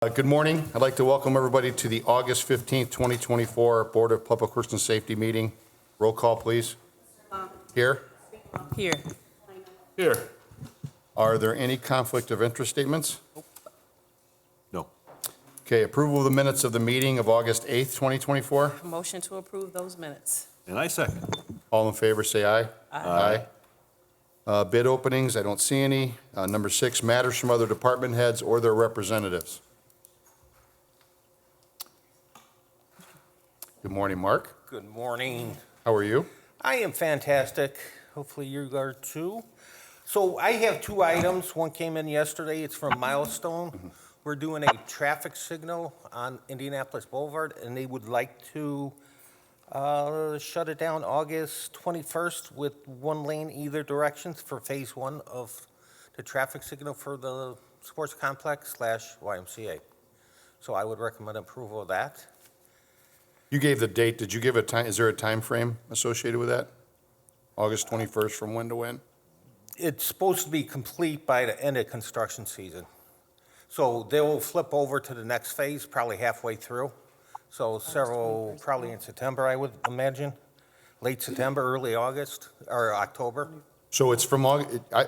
Good morning. I'd like to welcome everybody to the August 15th, 2024 Board of Public Works and Safety meeting. Roll call, please. Here. Here. Here. Are there any conflict of interest statements? No. Okay, approval of the minutes of the meeting of August 8th, 2024. Motion to approve those minutes. And I second. All in favor, say aye. Aye. Bid openings, I don't see any. Number 6, matters from other department heads or their representatives. Good morning, Mark. Good morning. How are you? I am fantastic. Hopefully you are too. So I have two items. One came in yesterday. It's from Milestone. We're doing a traffic signal on Indianapolis Boulevard, and they would like to shut it down August 21st with one lane either direction for phase 1 of the traffic signal for the sports complex / YMCA. So I would recommend approval of that. You gave the date. Did you give a time? Is there a time frame associated with that? August 21st from when to when? It's supposed to be complete by the end of construction season. So they will flip over to the next phase, probably halfway through. So several, probably in September, I would imagine. Late September, early August, or October. So it's from August, I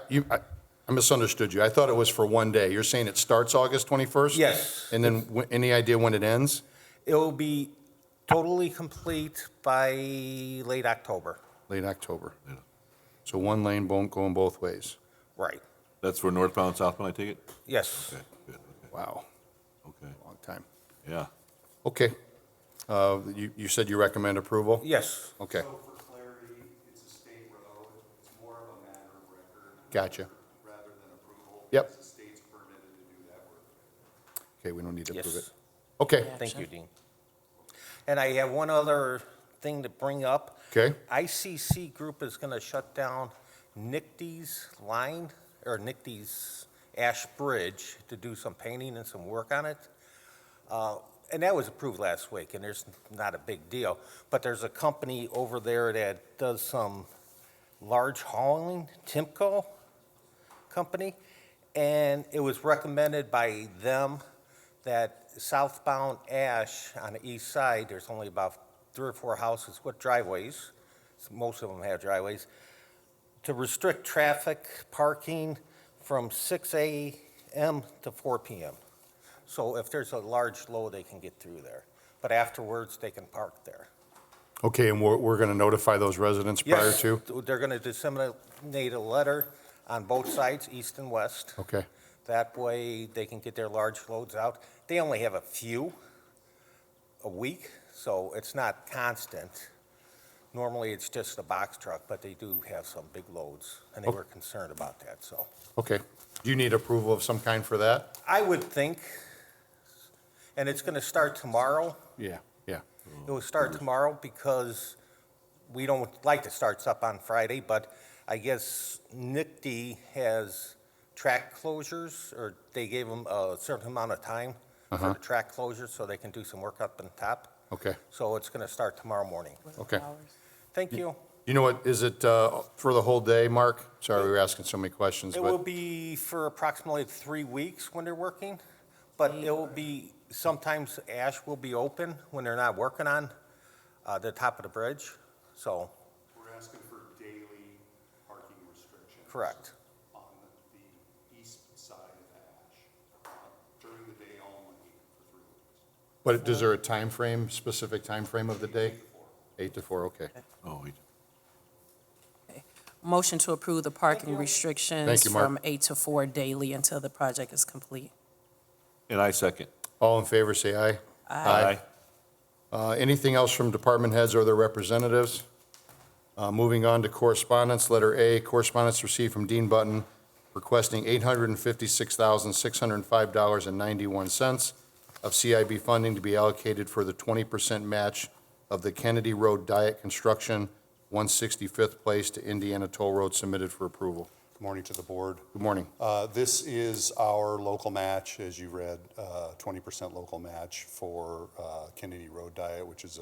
misunderstood you. I thought it was for one day. You're saying it starts August 21st? Yes. And then any idea when it ends? It will be totally complete by late October. Late October. Yeah. So one lane going both ways. Right. That's for northbound, southbound, I take it? Yes. Okay, good, Wow, okay. long time. Yeah. Okay. You said you recommend approval? Yes. Okay, So for clarity, it's a state road, it's more of a matter of record. gotcha. Rather than approval. Yep. Because the state's permitted to do that work. Okay, we don't need to approve it. Yes. Okay, Thank you, Dean. And I have one other thing to bring up. okay. ICC Group is going to shut down Nickty's line, or Nickty's Ash Bridge, to do some painting and some work on it. And that was approved last week, and there's not a big deal. But there's a company over there that does some large hauling, Timco company, and it was recommended by them that southbound Ash on the east side, there's only about 3 or 4 houses with driveways, most of them have driveways, to restrict traffic parking from 6 a.m. to 4 p.m. So if there's a large load, they can get through there. But afterwards, they can park there. Okay, and we're going to notify those residents prior Yes, to? they're going to disseminate a letter on both sides, east and west. Okay, That way, they can get their large loads out. They only have a few a week, so it's not constant. Normally, it's just a box truck, but they do have some big loads, and they were concerned about that, so. okay. Do you need approval of some kind for that? I would think, and it's going to start tomorrow. Yeah, yeah. It will start tomorrow because we don't like to start stuff on Friday, but I guess Nickty has track closures, or they gave them a certain amount of time for the track closures so they can do some work up on top. Okay, So it's going to start tomorrow morning. okay. Thank you. You know what, is it for the whole day, Mark? Sorry, we were asking so many questions, It will but, be for approximately 3 weeks when they're working, but it will be, sometimes Ash will be open when they're not working on the top of the bridge, so, We're asking for daily parking restrictions. correct. On the east side of Ash, during the day only for 3 weeks. but is there a time frame, specific time frame of the day? 8 to 4, okay. Oh, wait. Motion to approve the parking restrictions Thank you, Mark. from 8 to 4 daily until the project is complete. And I second. All in favor, say aye. Anything else from department heads or their representatives? Moving on to correspondence, letter A, correspondence received from Dean Button requesting $856,605.91 of CIB funding to be allocated for the 20% match of the Kennedy Road Diet Construction 165th Place to Indiana Toll Road submitted for approval. Good morning to the board. Good morning. This is our local match, as you read, 20% local match for Kennedy Road Diet, which is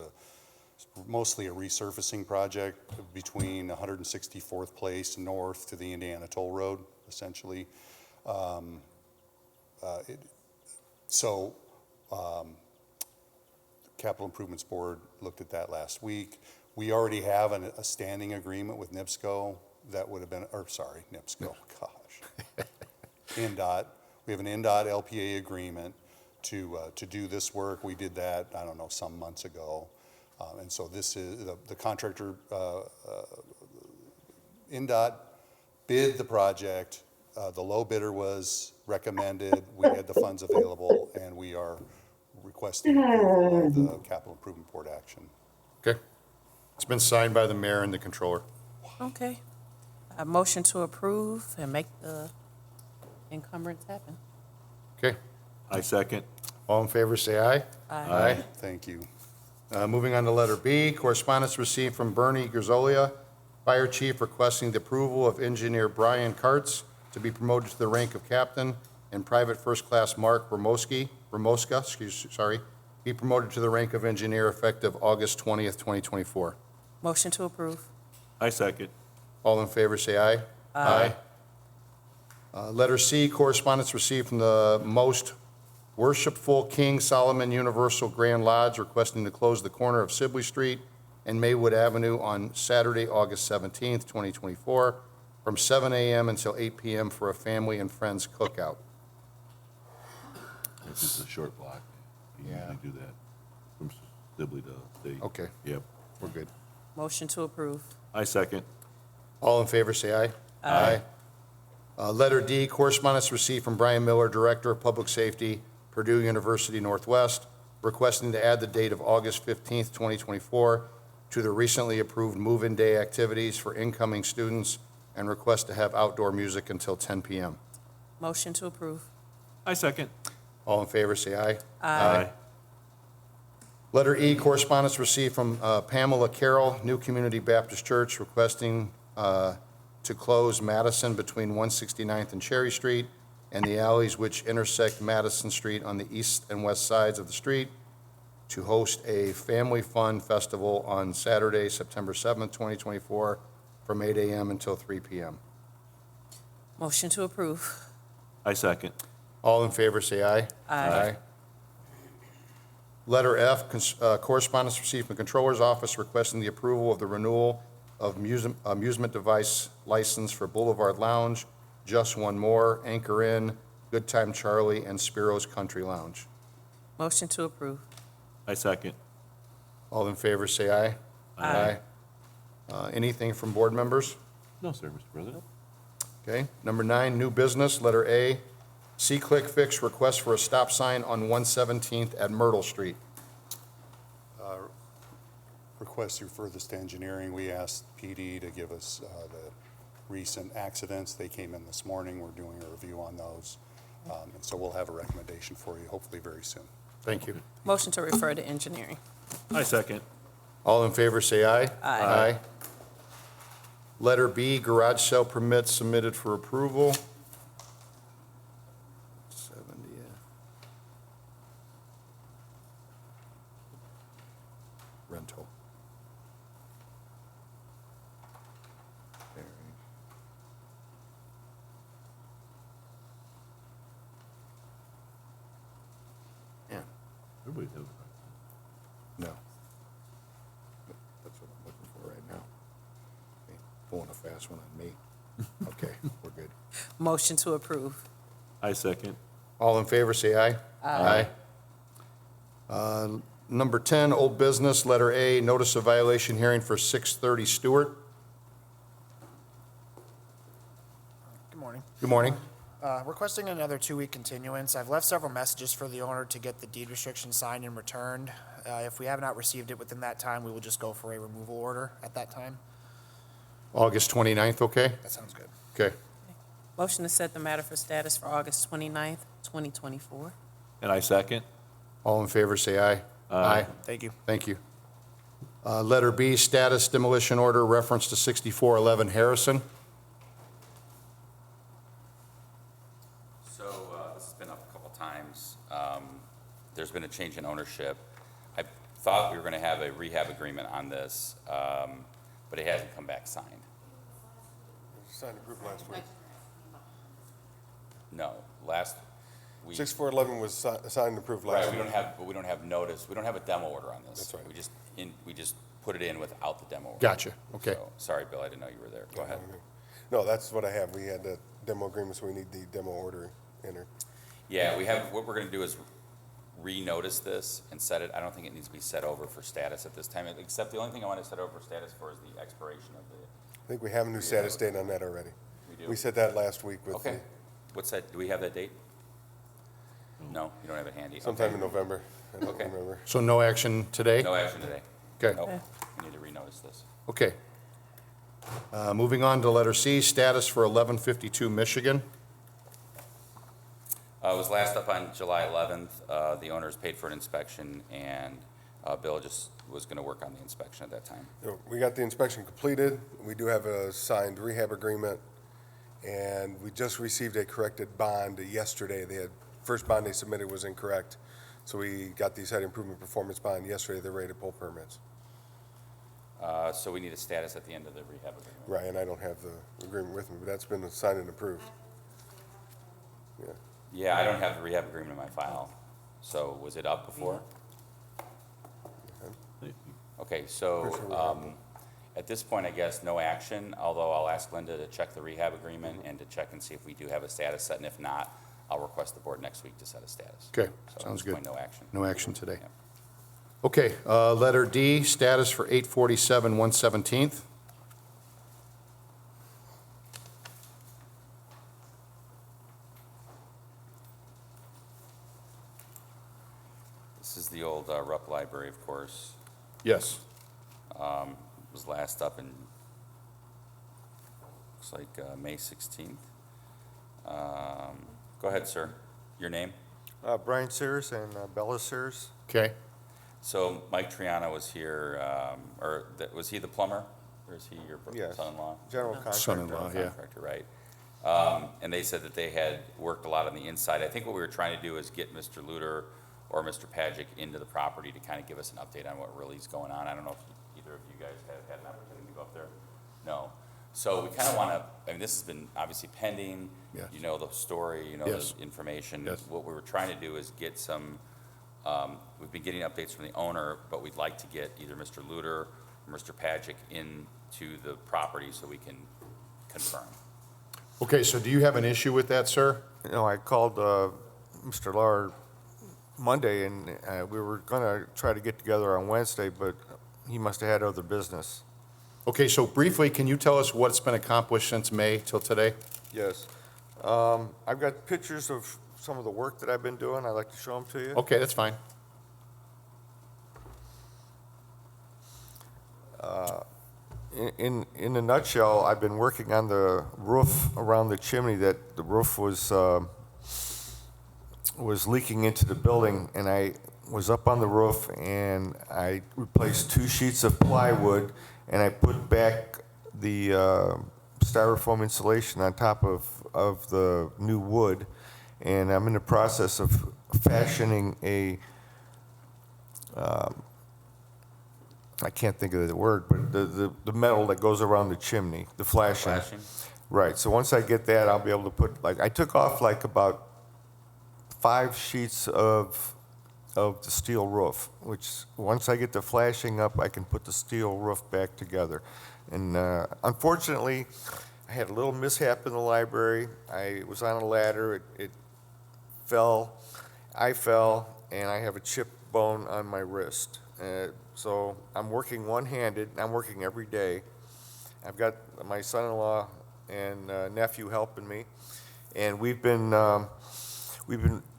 mostly a resurfacing project between 164th Place north to the Indiana Toll Road, essentially. So, Capital Improvements Board looked at that last week. We already have a standing agreement with NIPSCO that would have been, or sorry, NIPSCO, gosh. NDOT. We have an NDOT LPA agreement to do this work. We did that, I don't know, some months ago. And so this is, the contractor, NDOT bid the project. The low bidder was recommended. We had the funds available, and we are requesting approval of the Capital Improvement Board action. Okay. It's been signed by the mayor and the controller. Okay. A motion to approve and make the encumbrance happen. Okay. I second. All in favor, say aye. Aye. Thank you. Moving on to letter B, correspondence received from Bernie Gurzolia, Fire Chief, requesting the approval of engineer Brian Kartz to be promoted to the rank of captain, and Private First Class Mark Ramoska, be promoted to the rank of engineer effective August 20th, 2024. Motion to approve. I second. All in favor, say aye. Aye. Letter C, correspondence received from the Most Worshipful King Solomon Universal Grand Lodge, requesting to close the corner of Sibley Street and Maywood Avenue on Saturday, August 17th, 2024, from 7 a.m. until 8 p.m. for a family and friends cookout. This is a short block. You Yeah. usually do that from Sibley to State. Okay, Yep. we're good. Motion to approve. I second. All in favor, say aye. Aye. Letter D, correspondence received from Brian Miller, Director of Public Safety, Purdue University Northwest, requesting to add the date of August 15th, 2024 to the recently approved move-in day activities for incoming students, and request to have outdoor music until 10 p.m. Motion to approve. I second. All in favor, say aye. Aye. Letter E, correspondence received from Pamela Carroll, New Community Baptist Church, requesting to close Madison between 169th and Cherry Street and the alleys which intersect Madison Street on the east and west sides of the street, to host a family fun festival on Saturday, September 7th, 2024, from 8 a.m. until 3 p.m. Motion to approve. I second. All in favor, say aye. Aye. Letter F, correspondence received from the Controller's Office requesting the approval of the renewal of amusement device license for Boulevard Lounge, Just One More, Anchor Inn, Good Time Charlie, and Spiro's Country Lounge. Motion to approve. I second. All in favor, say aye. Aye. Anything from board members? No, sir, Mr. President. Okay. Number 9, new business, letter A, C-Click Fix, request for a stop sign on 117th at Myrtle Street. Request through furthest engineering. We asked PD to give us the recent accidents. They came in this morning. We're doing a review on those. And so we'll have a recommendation for you hopefully very soon. Thank you. Motion to refer to engineering. I second. All in favor, say aye. Aye. Letter B, garage sale permit submitted for approval. 70, yeah. Rental. Yeah, Everybody's having a no. That's what I'm looking for right now. Okay, pulling a fast one on me. Okay, we're good. Motion to approve. I second. All in favor, say aye. Aye. Number 10, old business, letter A, notice of violation hearing for 630 Stewart. Good morning. Good morning. Requesting another 2-week continuance. I've left several messages for the owner to get the deed restriction signed and returned. If we have not received it within that time, we will just go for a removal order at that time. August 29th, okay? That sounds good. Okay. Motion to set the matter for status for August 29th, 2024. And I second. All in favor, say aye. Aye. Thank you. Thank you. Letter B, status demolition order, reference to 6411 Harrison. So this has been up a couple times. There's been a change in ownership. I thought we were going to have a rehab agreement on this, but it hasn't come back signed. Signed a group last week. No, 6411 was signed and approved last Right, week. we don't have notice, we don't have a demo order on this. That's right. We just put it in without the demo order. Gotcha, okay. So, sorry, Bill, I didn't know you were there. Go ahead. No, that's what I have. We had the demo agreement, so we need the demo order entered. Yeah, what we're gonna do is re-notice this and set it, I don't think it needs to be set over for status at this time, except the only thing I want to set over for status for is the expiration of the, I think we have a new status date on that already. we do. We said that last week with Okay, what's that, do we have that date? No, you don't have it handy? sometime Okay. in November. I don't Okay. remember. So no action today? No action today. Okay, Nope, we need to re-notice this. okay. Moving on to letter C, status for 1152 Michigan. It was last up on July 11th. The owners paid for an inspection, and Bill just was going to work on the inspection at that time. We got the inspection completed. We do have a signed rehab agreement, and we just received a corrected bond yesterday. First bond they submitted was incorrect, so we got the site improvement performance bond yesterday. They're ready to pull permits. So we need a status at the end of the rehab agreement. Right, and I don't have the agreement with me, but that's been signed and approved. Yeah. Yeah, I don't have the rehab agreement in my file. So was it up before? Okay, so at this point, I guess, no action, although I'll ask Linda to check the rehab agreement and to check and see if we do have a status set, and if not, I'll request the board next week to set a status. Okay, So sounds at good. this point, no action. No action today. Yeah. Okay, letter D, status for 847 117th. This is the old Rupp Library, of course. Yes. Was last up in, looks like May 16th. Go ahead, sir. Your name? Brian Sears and Bella Sears. Okay, So Mike Triana was here, was he the plumber? Or is he your Yes. son-in-law? General contractor. Son-in-law, yeah. Contractor, right. And they said that they had worked a lot on the inside. I think what we were trying to do is get Mr. Luter or Mr. Pagic into the property to kind of give us an update on what really is going on. I don't know if either of you guys have had an opportunity to go up there? No. So we kind of want to, I mean, this has been obviously pending. Yes. You know the story, you know Yes. the information. Yes. What we were trying to do is get some, we've been getting updates from the owner, but we'd like to get either Mr. Luter or Mr. Pagic into the property so we can confirm. okay, so do you have an issue with that, sir? You know, I called Mr. Lahr Monday, and we were going to try to get together on Wednesday, but he must have had other business. Okay, so briefly, can you tell us what's been accomplished since May till today? Yes. I've got pictures of some of the work that I've been doing. I'd like to show them to you. Okay, that's fine. In a nutshell, I've been working on the roof around the chimney. That the roof was leaking into the building, and I was up on the roof, and I replaced 2 sheets of plywood, and I put back the styrofoam insulation on top of the new wood, and I'm in the process of fashioning a I can't think of the word, but the metal that goes around the chimney, the flashing. Flashing? Right, so once I get that, I'll be able to put, like, I took off like about 5 sheets of the steel roof, which, once I get the flashing up, I can put the steel roof back together. And unfortunately, I had a little mishap in the library. I was on a ladder, it fell, I fell, and I have a chipped bone on my wrist. So I'm working one-handed, I'm working every day. I've got my son-in-law and nephew helping me, and we've been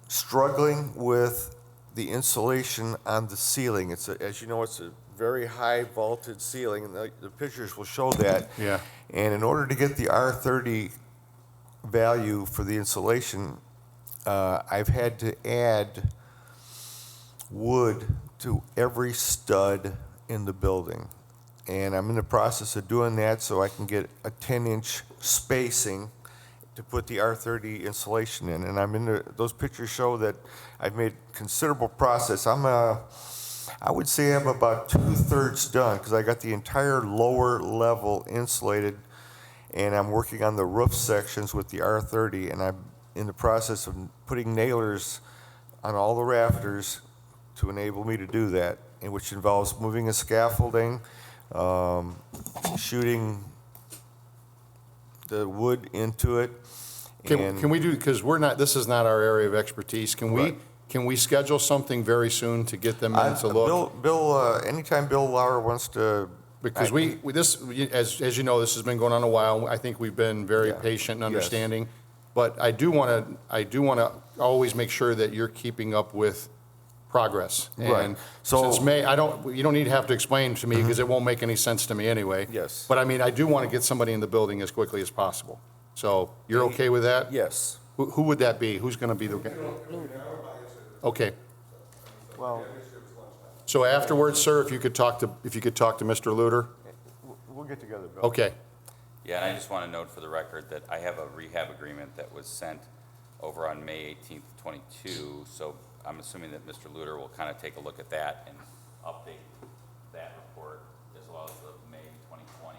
struggling with the insulation on the ceiling. As you know, it's a very high vaulted ceiling, and the pictures will show that. Yeah. And in order to get the R30 value for the insulation, I've had to add wood to every stud in the building. And I'm in the process of doing that so I can get a 10-inch spacing to put the R30 insulation in. And those pictures show that I've made considerable process. I would say I'm about 2/3 done, because I got the entire lower level insulated, and I'm working on the roof sections with the R30, and in the process of putting nailers on all the rafters to enable me to do that, and which involves moving a scaffolding, shooting the wood into it. Can we do, because this is not our area of expertise, Right. can we schedule something very soon to get them in to look? Bill, anytime Bill Lauer wants to. Because as you know, this has been going on a while. I think we've been very Yeah. patient and Yes. understanding. But I do want to always make sure that you're keeping up with progress. Right. And So- since May, you don't need to have to explain to me because it won't make any sense to me anyway. Yes. But I mean, I do want to get somebody in the building as quickly as possible. So you're okay with that? Yes. Who would that be? Who's going to be the guy? Okay. Well, So afterwards, sir, if you could talk to Mr. Luter? we'll get together, Bill. Okay. Yeah, and I just want to note for the record that I have a rehab agreement that was sent over on May 18th, 22. So I'm assuming that Mr. Luter will kind of take a look at that and update that report as well as the May 2020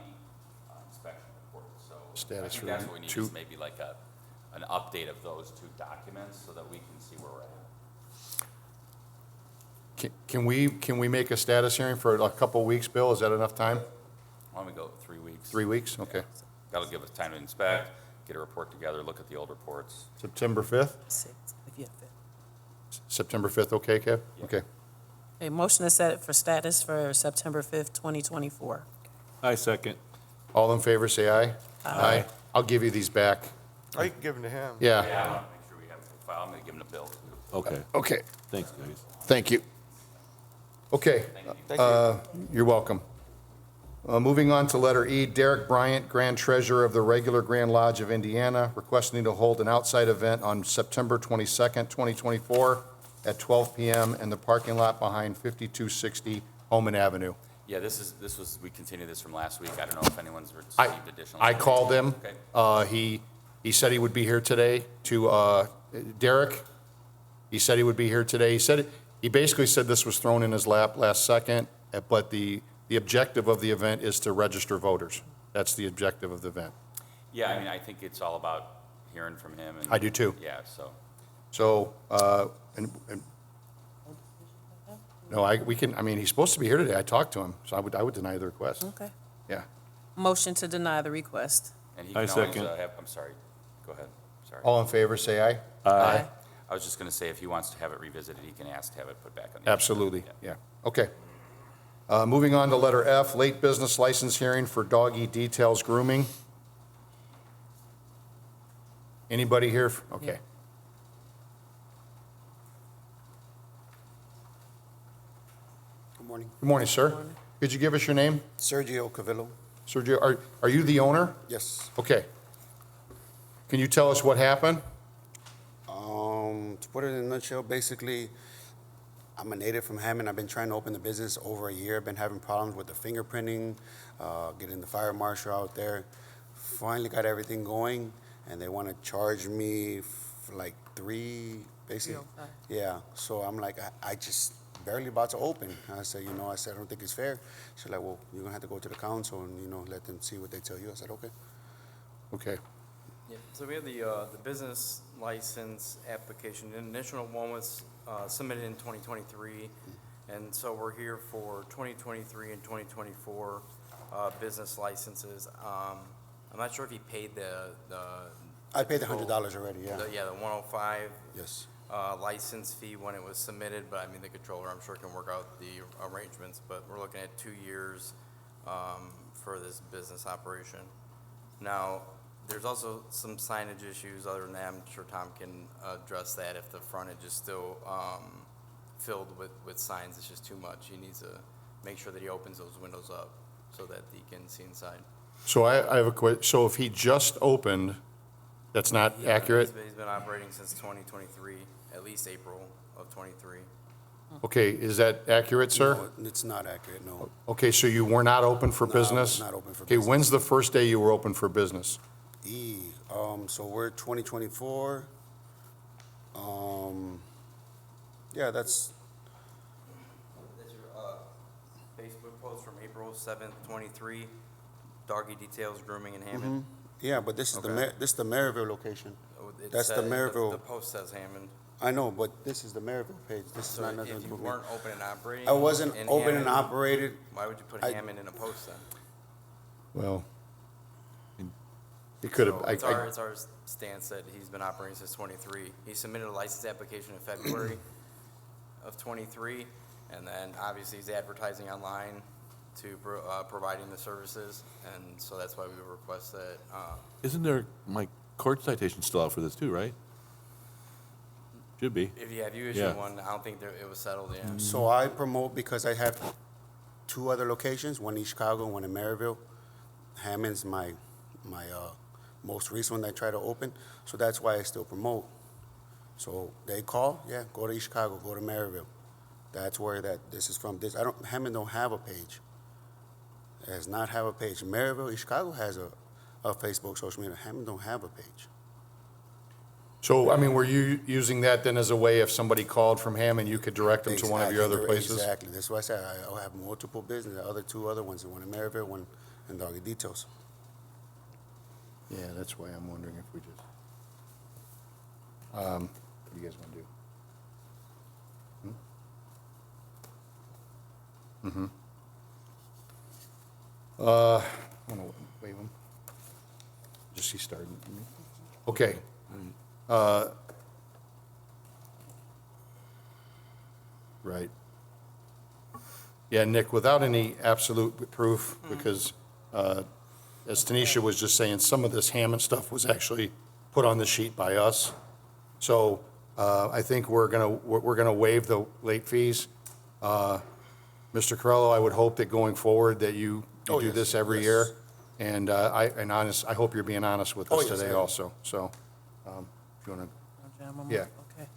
inspection report. So Status I think for that's what we need, two- is maybe like an update of those two documents so that we can see where we're at. Can we make a status hearing for a couple weeks, Bill? Is that enough time? Why don't we go 3 weeks? 3 weeks? Okay. That'll give us time to inspect, get a report together, look at the old reports. September 5th? 6, if you have it. September 5th, okay, Kev? Yeah. Okay. A motion is set for status for September 5th, 2024. I second. All in favor, say aye. Aye. I'll give you these back. I can give them to him. Yeah. Yeah, I want to make sure we have a file. I'm going to give them a bill too. Okay, Okay, thanks, guys. thank you. Okay, you're welcome. Moving on to letter E, Derek Bryant, Grand Treasurer of the Regular Grand Lodge of Indiana, requesting to hold an outside event on September 22nd, 2024 at 12 PM in the parking lot behind 5260 Holman Avenue. Yeah, we continued this from last week. I don't know if anyone's I received additional. I called him. Okay. He said he would be here today to, Derek, he said he would be here today. He basically said this was thrown in his lap last second, but the objective of the event is to register voters. That's the objective of the event. Yeah, I mean, I think it's all about hearing from him. And I do too. Yeah, so, So, no, he's supposed to be here today. I talked to him, so I would deny the request. Okay. Yeah. Motion to deny the request. and he I can always second. I'm sorry, go ahead, sorry. All in favor, say aye. Aye. I was just going to say, if he wants to have it revisited, he can ask to have it put back on the. agenda. Absolutely, yeah. Okay. Moving on to letter F, late business license hearing for Doggy Details Grooming. Anybody here? Okay. Good morning. Good morning, sir. Could you give us your name? Sergio Cavillo. Sergio, are you the owner? Yes. Okay. Can you tell us what happened? To put it in a nutshell, basically, I'm a native from Hammond. I've been trying to open the business over a year. I've been having problems with the fingerprinting, getting the fire marshal out there. Finally got everything going, and they want to charge me for like basically. Yeah. So I'm like, I just barely about to open. I said, I don't think it's fair. She's like, well, you're gonna have to go to the council and let them see what they tell you. I said, okay. Okay. Yeah, so we have the business license application. The initial one was submitted in 2023, and so we're here for 2023 and 2024 business licenses. I'm not sure if he paid the I paid the $100 already, yeah. the 105 Yes. license fee when it was submitted, but I mean, the controller, I'm sure, can work out the arrangements, but we're looking at 2 years for this business operation. Now, there's also some signage issues. Other than that, I'm sure Tom can address that if the frontage is still filled with signs. It's just too much. He needs to make sure that he opens those windows up so that he can see inside. So I have a question. So if he just opened, that's not Yeah, accurate? He's been operating since 2023, at least April of 23. Okay, is that accurate, sir? No, it's not accurate, no. Okay, so you were not open for No, I was business? not open for Okay, business. when's the first day you were open for business? So we're 2024. Yeah, that's, That's your Facebook post from April 7th, 23, Doggy Details Grooming in Hammond. yeah, but this is Okay. this is the Maryville location. Oh, it That's the said- Maryville. The post says Hammond. I know, but this is the Maryville page. This is So not nothing if to you do with me. weren't open and operating. I wasn't in open and Hammond, operated. Why would you put I- Hammond in a post then? Well, it could have, So it's our stance that he's been operating since '23. He submitted a license application in February of '23, and then obviously he's advertising online to providing the services, and so that's why we request that. Isn't there, Mike, court citation still out for this too, right? Should be. If you Yeah. issued one, I don't think it was settled yet. So I promote because I have two other locations, one in Chicago, one in Maryville. Hammond's my most recent one that I try to open, so that's why I still promote. So they call, yeah, go to East Chicago, go to Maryville. That's where this is from. Hammond don't have a page. It does not have a page. Maryville, East Chicago has a Facebook, social media. Hammond don't have a page. so, I mean, were you using that then as a way if somebody called from Hammond, you could direct them to one of your other places? Exactly. That's why I said I have multiple business. The two other ones, one in Maryville, one in Doggy Details. Yeah, that's why I'm wondering if we just, what do you guys want to do? I want to waive them. Just he started. Okay. Right. Yeah, Nick, without any absolute proof, because as Tanisha was just saying, some of this Hammond stuff was actually put on the sheet by us. So I think we're gonna waive the late fees. Mr. Corello, I would hope that going forward that you Oh, do yes, this every yes. year. And I hope you're being honest with Oh, us yes, today I am. also. So if you want to, Yeah. Okay.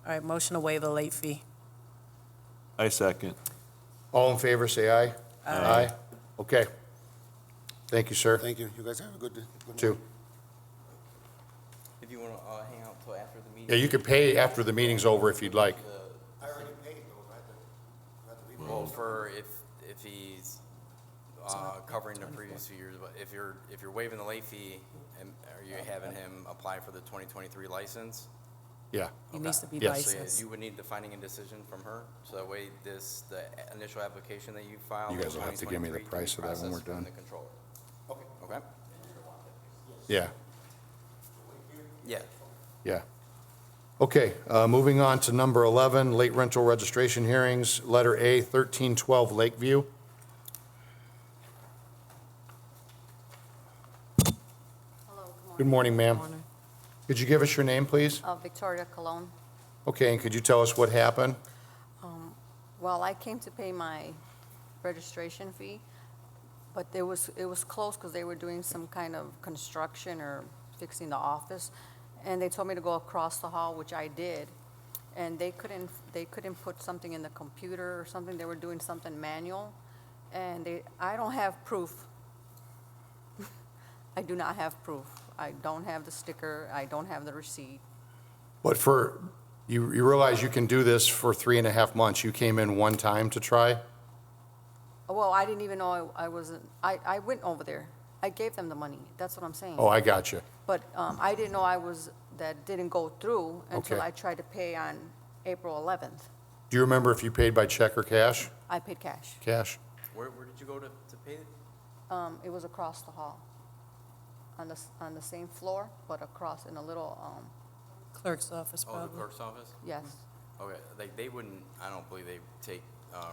All right, motion to waive the late fee. I second. all in favor, say aye. Aye. Okay. Thank you, sir. Thank you. You guys have a good one. Two. If you want to hang out till after the meeting. Yeah, you could pay after the meeting's over if you'd like. I already paid those. I have to repay. Well, for if he's covering the previous few years, but if you're waiving the late fee, and are you having him apply for the 2023 license? Yeah. He needs to be Yes. So licensed. you would need the finding and decision from her, so that way the initial application that you filed. You guys will have to give me the 2023 price of that when we're processed from done. the controller. Okay? Yeah. Yeah. Yeah. Okay, moving on to number 11, late rental registration hearings, letter A, 1312 Lakeview. Hello, Good morning, ma'am. Morning. Could you give us your name, please? Victoria Cologne. Okay, and could you tell us what happened? Well, I came to pay my registration fee, but it was close because they were doing some kind of construction or fixing the office, and they told me to go across the hall, which I did, and they couldn't put something in the computer or something. They were doing something manual, and I don't have proof. I do not have proof. I don't have the sticker. I don't have the receipt. But you realize you can do this for 3.5 months. You came in one time to try? Well, I didn't even know I wasn't, I went over there. I gave them the money. That's what I'm saying. Oh, I got you. But I didn't know that didn't go through until Okay. I tried to pay on April 11th. Do you remember if you paid by check or cash? I paid cash. Cash? Where did you go to pay it? It was across the hall, on the same floor, but across in a little, Clerk's office, Oh, the probably. clerk's office? yes. Okay, they wouldn't, I don't believe they take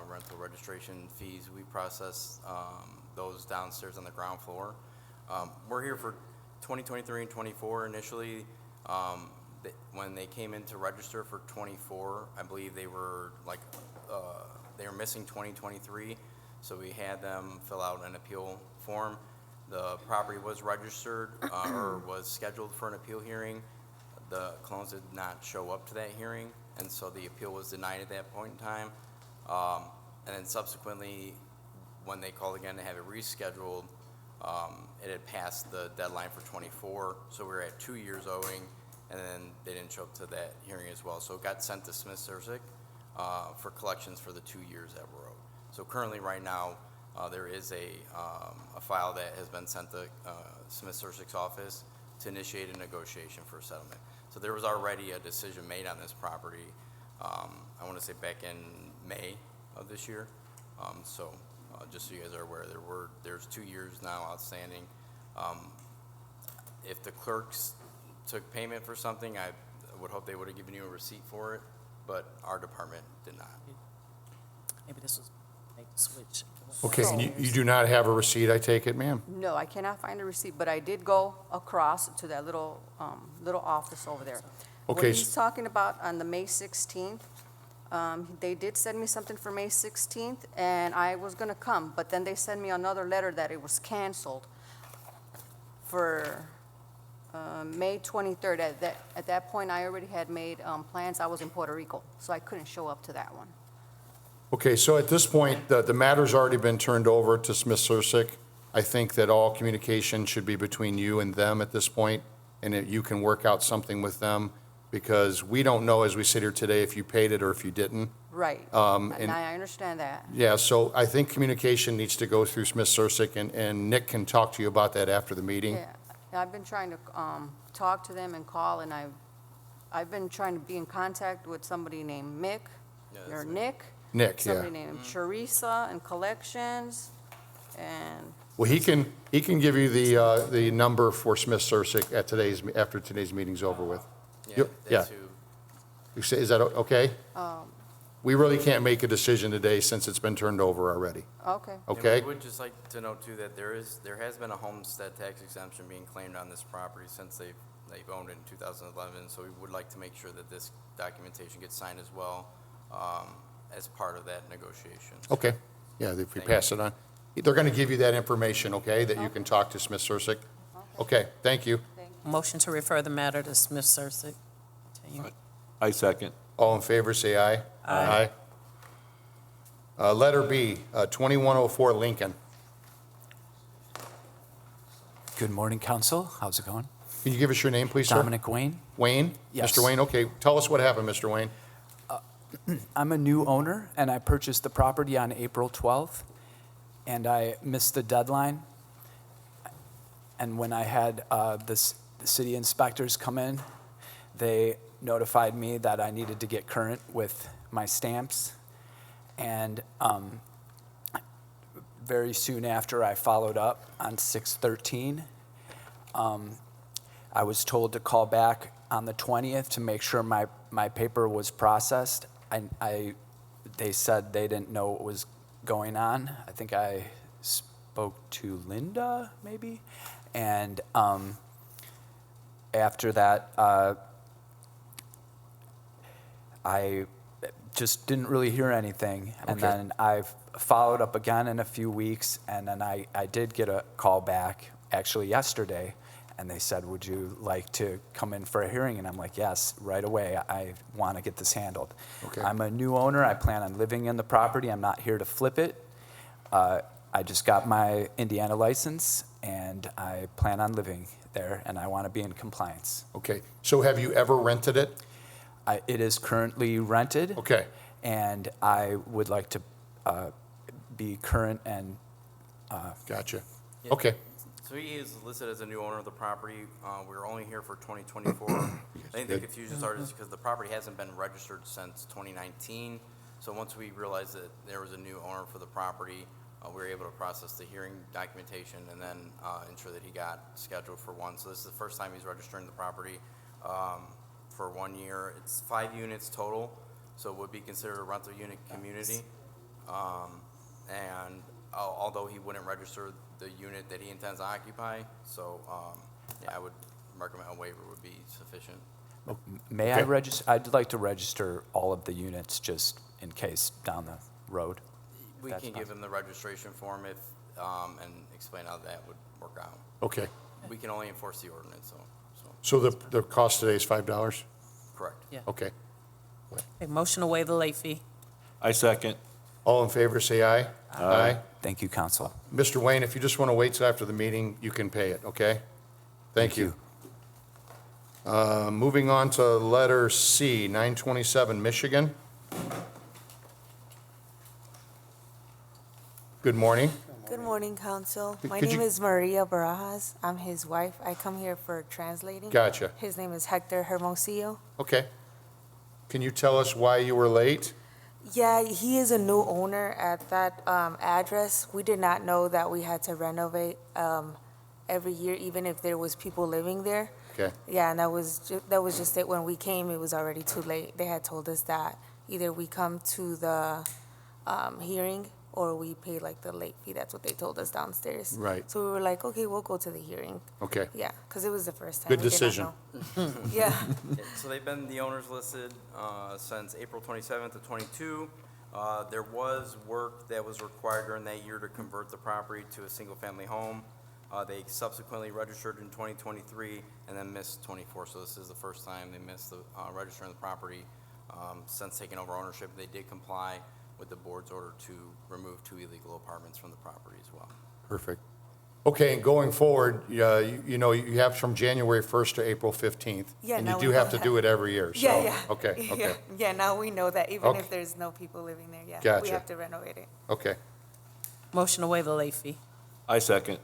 rental registration fees. We process those downstairs on the ground floor. We're here for 2023 and 24 initially. When they came in to register for 24, I believe they were missing 2023, so we had them fill out an appeal form. The property was registered or was scheduled for an appeal hearing. The clones did not show up to that hearing, and so the appeal was denied at that point in time. And then subsequently, when they called again to have it rescheduled, it had passed the deadline for 24, so we were at 2 years owing, and then they didn't show up to that hearing as well. So it got sent to Smith-Sursick for collections for the 2 years that were owed. So currently, right now, there is a file that has been sent to Smith-Sursick's office to initiate a negotiation for a settlement. So there was already a decision made on this property, I want to say back in May of this year. So just so you guys are aware, there's 2 years now outstanding. If the clerks took payment for something, I would hope they would have given you a receipt for it, but our department did not. Maybe this was, make the switch. Okay, and you do not have a receipt, I take it, ma'am? No, I cannot find a receipt, but I did go across to that little office over there. What Okay, he's talking about on the May 16th, they did send me something for May 16th, and I was gonna come, but then they sent me another letter that it was canceled for May 23rd. At that point, I already had made plans. I was in Puerto Rico, so I couldn't show up to that one. Okay, so at this point, the matter's already been turned over to Smith Sursick. I think that all communication should be between you and them at this point, and that you can work out something with them, because we don't know as we sit here today if you paid it or if you didn't. Right, and- and I understand that. Yeah, so I think communication needs to go through Smith Sursick, and Nick can talk to you about that after the meeting. Yeah, I've been trying to talk to them and call, and I've been trying to be in contact with somebody named Mick, Yeah, or that's it. Nick. Nick, yeah. Somebody named Teresa in collections, and, Well, he can give you the number for Smith Sursick after today's meeting's over with. Yeah, Yep, yeah. that's who. You say, is that okay? We really can't make a decision today since it's been turned over already, okay. okay? And we would just like to note too that there has been a homestead tax exemption being claimed on this property since they've owned it in 2011. So we would like to make sure that this documentation gets signed as well, as part of that negotiation. Okay, yeah, if we Thank pass it on. They're going to give you that information, okay, that you can talk to Smith Sursick? Okay, thank you. Motion to refer the matter to Smith Sursick. Continue. I second. All in favor, say aye. Aye. Letter B, 2104 Lincoln. Good morning, council. How's it going? Can you give us your name, please, sir? Dominic Wayne. Wayne? Yes. Mr. Wayne, okay, tell us what happened, Mr. Wayne. I'm a new owner, and I purchased the property on April 12th, and I missed the deadline. And when I had the city inspectors come in, they notified me that I needed to get current with my stamps. And very soon after, I followed up on 6/13. I was told to call back on the 20th to make sure my paper was processed. They said they didn't know what was going on. I think I spoke to Linda, maybe. And after that, I just didn't really hear anything. And Okay. then I've followed up again in a few weeks, and then I did get a call back, actually yesterday, and they said, would you like to come in for a hearing? And I'm like, yes, right away. I want to get this handled. Okay. I'm a new owner. I plan on living in the property. I'm not here to flip it. I just got my Indiana license, and I plan on living there, and I want to be in compliance. Okay, so have you ever rented it? It is currently rented. Okay. And I would like to be current and Gotcha. Yeah. Okay, So he is listed as a new owner of the property. We're only here for 2024. I think the confusion started is because the property hasn't been registered since 2019. So once we realized that there was a new owner for the property, we were able to process the hearing documentation and then ensure that he got scheduled for one. So this is the first time he's registering the property for 1 year. It's 5 units total, so it would be considered a rental unit community. And although he wouldn't register the unit that he intends to occupy, so yeah, I would recommend a waiver would be sufficient. may I Okay. register? I'd like to register all of the units just in case down the road. We That's can give him the registration form if, and explain how that would work out. okay. We can only enforce the ordinance, so, So the cost today is $5? correct. Yeah. Okay. Okay, motion to waive the late fee. I second. All in favor, say aye. Aye. Thank you, council. Mr. Wayne, if you just want to wait till after the meeting, you can pay it, okay? Thank you. Moving on to letter C, 927 Michigan. Good morning. Good Good morning, Council. My Could name you- is Maria Barajas. I'm his wife. I come here for translating. Gotcha. His name is Hector Hermosillo. Okay. Can you tell us why you were late? Yeah, he is a new owner at that address. We did not know that we had to renovate every year, even if there was people living there. Okay. Yeah, and that was just it. When we came, it was already too late. They had told us that either we come to the hearing or we pay like the late fee. That's what they told us downstairs. Right. So we were like, okay, we'll go to the hearing. Okay. Yeah, because it was the first time. Good We did not decision. know. Yeah. Yeah, so they've been the owners listed since April 27th of '22. There was work that was required during that year to convert the property to a single-family home. They subsequently registered in 2023 and then missed '24. So this is the first time they missed the registering the property since taking over ownership. They did comply with the board's order to remove 2 illegal apartments from the property as well. Perfect. Okay, and going forward, you know, you have from January 1st to April 15th. Yeah, And now you we do know have to that. do it every year, so. Yeah, yeah. Okay, Yeah, okay, yeah, now we know that even Okay. if there's no people living there, yeah. Gotcha. We have to renovate it. okay. Motion to waive the late fee. I second.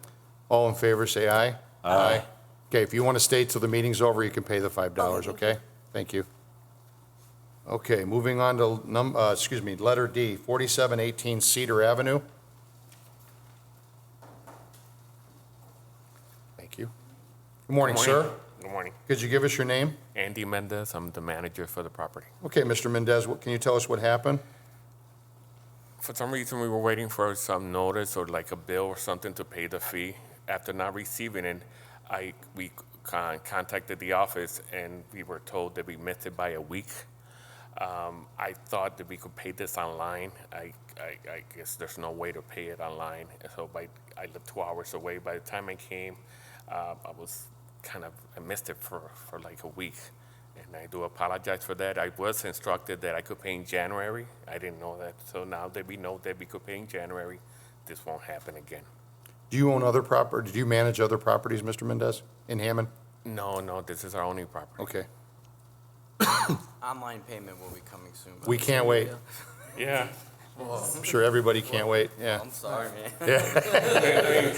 All in favor, say aye. Aye. Okay, if you want to stay till the meeting's over, you can pay the $5, okay? Thank you. Okay, moving on to letter D, 4718 Cedar Avenue. Thank you. Good morning, sir. Good morning. Could you give us your name? Andy Mendez, I'm the manager for the property. Okay, Mr. Mendez, can you tell us what happened? For some reason, we were waiting for some notice or like a bill or something to pay the fee. After not receiving it, we contacted the office and we were told that we missed it by a week. I thought that we could pay this online. I guess there's no way to pay it online. So I lived 2 hours away. By the time I came, I missed it for like a week. And I do apologize for that. I was instructed that I could pay in January. I didn't know that. So now that we know that we could pay in January, this won't happen again. Do you own other property? Did you manage other properties, Mr. Mendez, in Hammond? No, this is our only property. Okay. Online payment will be coming soon. We can't wait. Yeah. I'm sure everybody can't wait, yeah. I'm sorry, man. Yeah. It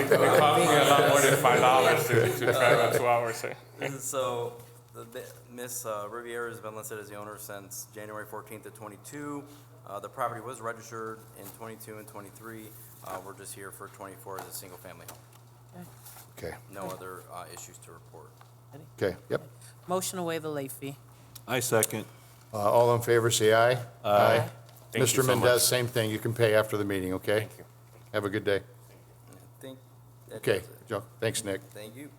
cost me a lot more than $5 to travel 2 hours. So, Miss Riviera has been listed as the owner since January 14th of '22. The property was registered in '22 and '23. We're just here for '24 as a single-family home. Okay, No other issues to report. okay, yep. Motion to waive the late fee. I second. All in favor, say aye. Aye. Thank you Mr. so Mendez, much. same thing, you can pay after the meeting, okay? Thank you. Have a good day. I think that Okay, does it. Joe, thanks, Nick. Thank you.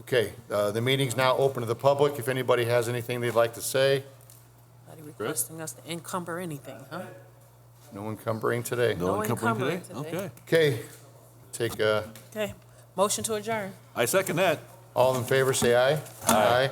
Okay, the meeting's now open to the public. If anybody has anything they'd like to say, Nobody requesting us to encumber anything, huh? no encumbering today. No encumbering encumbering today? today. Okay. Okay, take, Okay, motion to adjourn. I second that. all in favor, say aye. Aye.